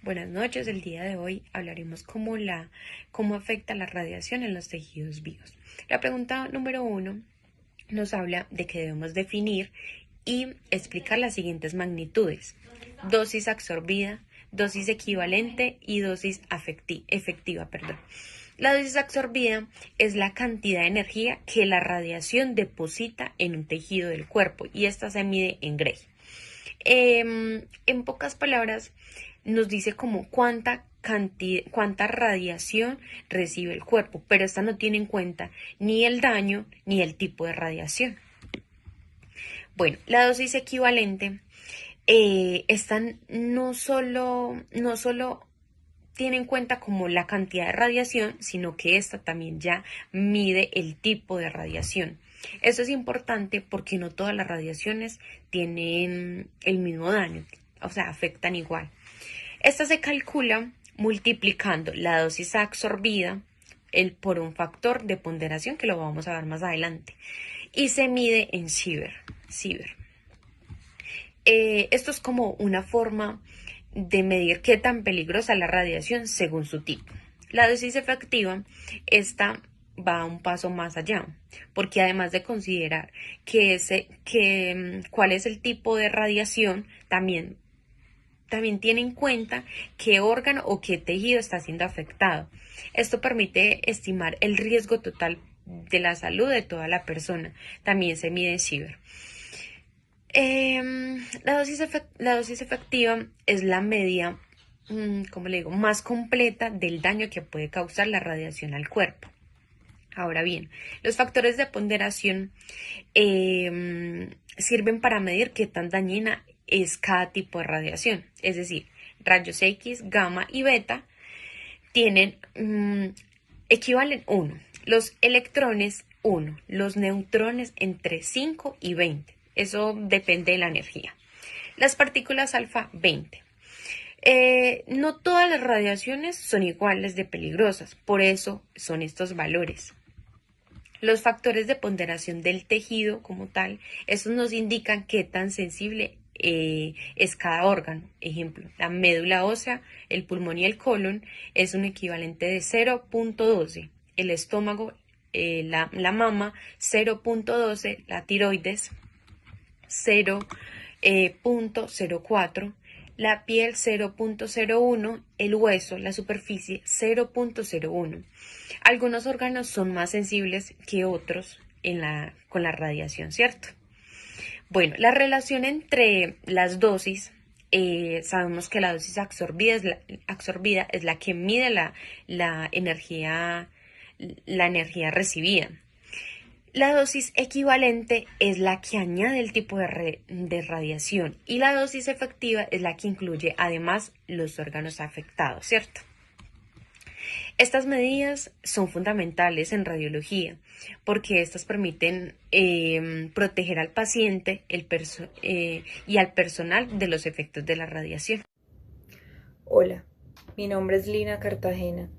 Buenas noches. El día de hoy hablaremos cómo afecta la radiación en los tejidos vivos. La pregunta número 1 nos habla de que debemos definir y explicar las siguientes magnitudes: dosis absorbida, dosis equivalente y dosis efectiva. La dosis absorbida es la cantidad de energía que la radiación deposita en un tejido del cuerpo y esta se mide en Gray. En pocas palabras, nos dice como cuánta radiación recibe el cuerpo, pero esta no tiene en cuenta ni el daño ni el tipo de radiación. Bueno, la dosis equivalente, esta no solo tiene en cuenta como la cantidad de radiación, sino que esta también ya mide el tipo de radiación. Esto es importante porque no todas las radiaciones tienen el mismo daño, o sea, afectan igual. Esta se calcula multiplicando la dosis absorbida por un factor de ponderación que lo vamos a ver más adelante y se mide en Siever. Esto es como una forma de medir qué tan peligrosa es la radiación según su tipo. La dosis efectiva, esta va un paso más allá, porque además de considerar cuál es el tipo de radiación, también tiene en cuenta qué órgano o qué tejido está siendo afectado. Esto permite estimar el riesgo total de la salud de toda la persona. También se mide en Siever. La dosis efectiva es la medida, más completa del daño que puede causar la radiación al cuerpo. Ahora bien, los factores de ponderación sirven para medir qué tan dañina es cada tipo de radiación. Es decir, rayos X, gamma y beta equivalen 1. Los electrones 1. Los neutrones entre 5 y 20. Eso depende de la energía. Las partículas alfa 20. No todas las radiaciones son iguales de peligrosas, por eso son estos valores. Los factores de ponderación del tejido como tal, estos nos indican qué tan sensible es cada órgano. Ejemplo, la médula ósea, el pulmón y el colon es un equivalente de 0.12, el estómago, la mama 0.12, la tiroides 0.04, la piel 0.01, el hueso, la superficie 0.01. Algunos órganos son más sensibles que otros con la radiación, ¿cierto? Bueno, la relación entre las dosis, sabemos que la dosis absorbida es la que mide la energía recibida. La dosis equivalente es la que añade el tipo de radiación y la dosis efectiva es la que incluye además los órganos afectados, ¿cierto? Estas medidas son fundamentales en radiología porque estas permiten proteger al paciente y al personal de los efectos de la radiación. Hola, mi nombre es Lina Cartagena.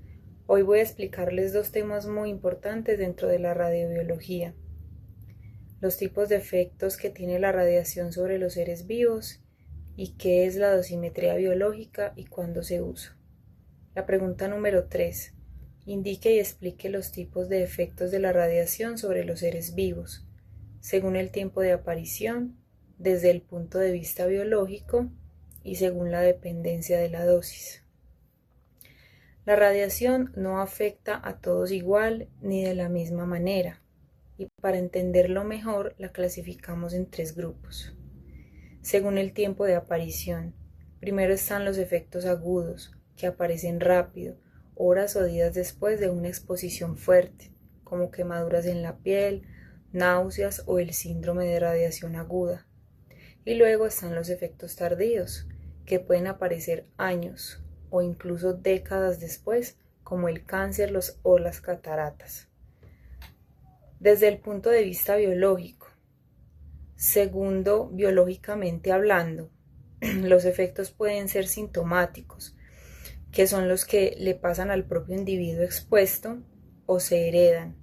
Hoy voy a explicarles dos temas muy importantes dentro de la radiobiología: los tipos de efectos que tiene la radiación sobre los seres vivos y qué es la dosimetría biológica y cuándo se usa. La pregunta número 3. Indique y explique los tipos de efectos de la radiación sobre los seres vivos, según el tiempo de aparición, desde el punto de vista biológico y según la dependencia de la dosis. La radiación no afecta a todos igual ni de la misma manera, y para entenderlo mejor la clasificamos en 3 grupos. Según el tiempo de aparición, primero están los efectos agudos, que aparecen rápido, horas o días después de una exposición fuerte, como quemaduras en la piel, náuseas o el síndrome de radiación aguda. Y luego están los efectos tardíos, que pueden aparecer años o incluso décadas después, como el cáncer o las cataratas. Desde el punto de vista biológico, segundo, biológicamente hablando, los efectos pueden ser sintomáticos, que son los que le pasan al propio individuo expuesto o se heredan,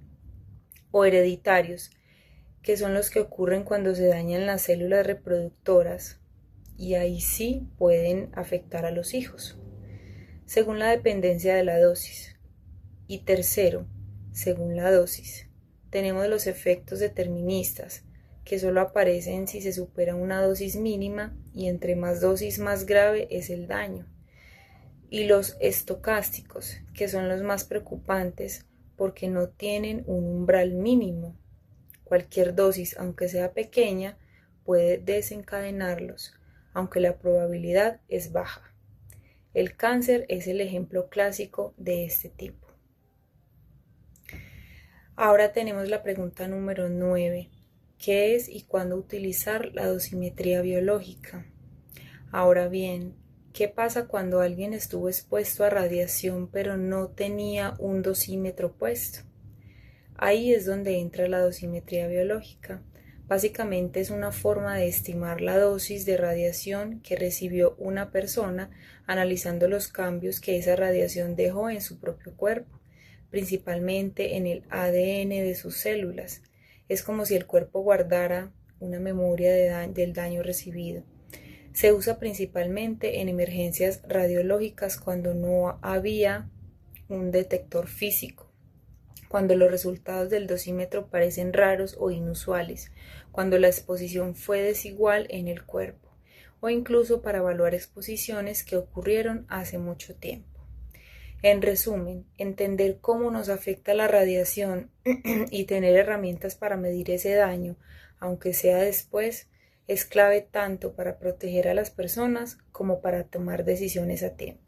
o hereditarios, que son los que ocurren cuando se dañan las células reproductoras y ahí sí pueden afectar a los hijos. según la dependencia de la dosis. Y tercero, según la dosis. Tenemos los efectos deterministas, que solo aparecen si se supera una dosis mínima y entre más dosis más grave es el daño. Y los estocásticos, que son los más preocupantes porque no tienen un umbral mínimo. Cualquier dosis, aunque sea pequeña, puede desencadenarlos, aunque la probabilidad es baja. El cáncer es el ejemplo clásico de este tipo. Ahora tenemos la pregunta número 9. ¿Qué es y cuándo utilizar la dosimetría biológica? Ahora bien, ¿qué pasa cuando alguien estuvo expuesto a radiación pero no tenía un dosímetro puesto? Ahí es donde entra la dosimetría biológica. Básicamente es una forma de estimar la dosis de radiación que recibió una persona analizando los cambios que esa radiación dejó en su propio cuerpo, principalmente en el ADN de sus células. Es como si el cuerpo guardara una memoria del daño recibido. Se usa principalmente en emergencias radiológicas cuando no había un detector físico, cuando los resultados del dosímetro parecen raros o inusuales, cuando la exposición fue desigual en el cuerpo, o incluso para evaluar exposiciones que ocurrieron hace mucho tiempo. En resumen, entender cómo nos afecta la radiación y tener herramientas para medir ese daño, aunque sea después, es clave tanto para proteger a las personas como para tomar decisiones a tiempo.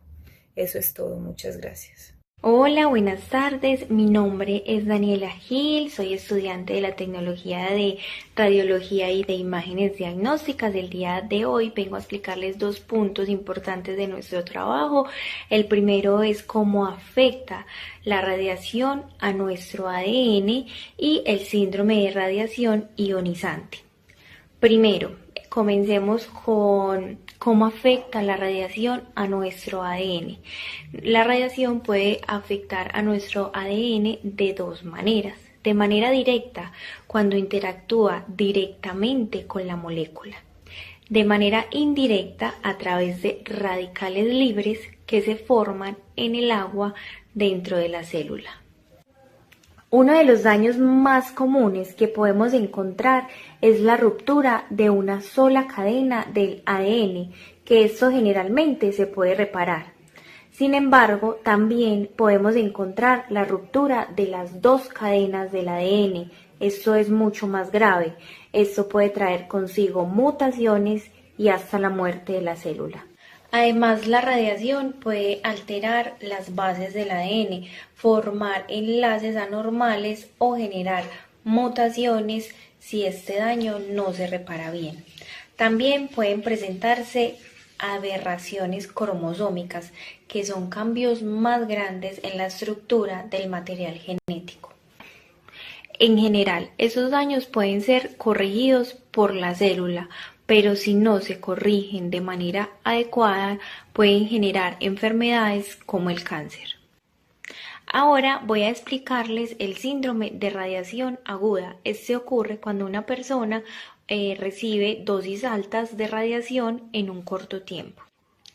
Eso es todo, muchas gracias. Hola, buenas tardes. Mi nombre es Daniela Gil, soy estudiante de la tecnología de radiología y de imágenes diagnósticas. El día de hoy vengo a explicarles dos puntos importantes de nuestro trabajo. El primero es cómo afecta la radiación a nuestro ADN y el síndrome de radiación ionizante. Primero, comencemos con cómo afecta la radiación a nuestro ADN. La radiación puede afectar a nuestro ADN de dos maneras. De manera directa, cuando interactúa directamente con la molécula. De manera indirecta, a través de radicales libres que se forman en el agua dentro de la célula. Uno de los daños más comunes que podemos encontrar es la ruptura de una sola cadena del ADN, que esto generalmente se puede reparar. Sin embargo, también podemos encontrar la ruptura de las dos cadenas del ADN. Esto es mucho más grave. Esto puede traer consigo mutaciones y hasta la muerte de la célula. Además, la radiación puede alterar las bases del ADN, formar enlaces anormales o generar mutaciones si este daño no se repara bien. También pueden presentarse aberraciones cromosómicas, que son cambios más grandes en la estructura del material genético. En general, esos daños pueden ser corregidos por la célula, pero si no se corrigen de manera adecuada, pueden generar enfermedades como el cáncer. Ahora voy a explicarles el síndrome de radiación aguda. Este ocurre cuando una persona recibe dosis altas de radiación en un corto tiempo.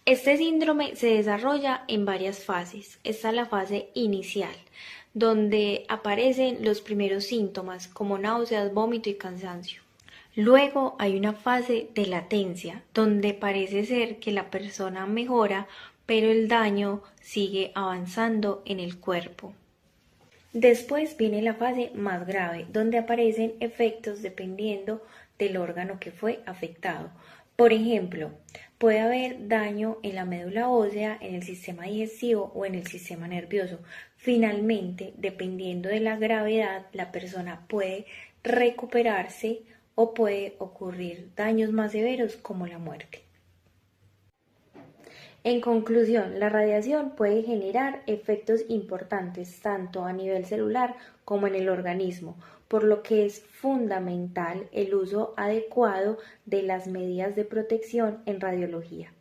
Este síndrome se desarrolla en varias fases. Esta es la fase inicial, donde aparecen los primeros síntomas como náuseas, vómito y cansancio. Luego hay una fase de latencia, donde parece ser que la persona mejora, pero el daño sigue avanzando en el cuerpo. Después viene la fase más grave, donde aparecen efectos dependiendo del órgano que fue afectado. Por ejemplo, puede haber daño en la médula ósea, en el sistema digestivo o en el sistema nervioso. Finalmente, dependiendo de la gravedad, la persona puede recuperarse o puede ocurrir daños más severos como la muerte. En conclusión, la radiación puede generar efectos importantes tanto a nivel celular como en el organismo, por lo que es fundamental el uso adecuado de las medidas de protección en radiología.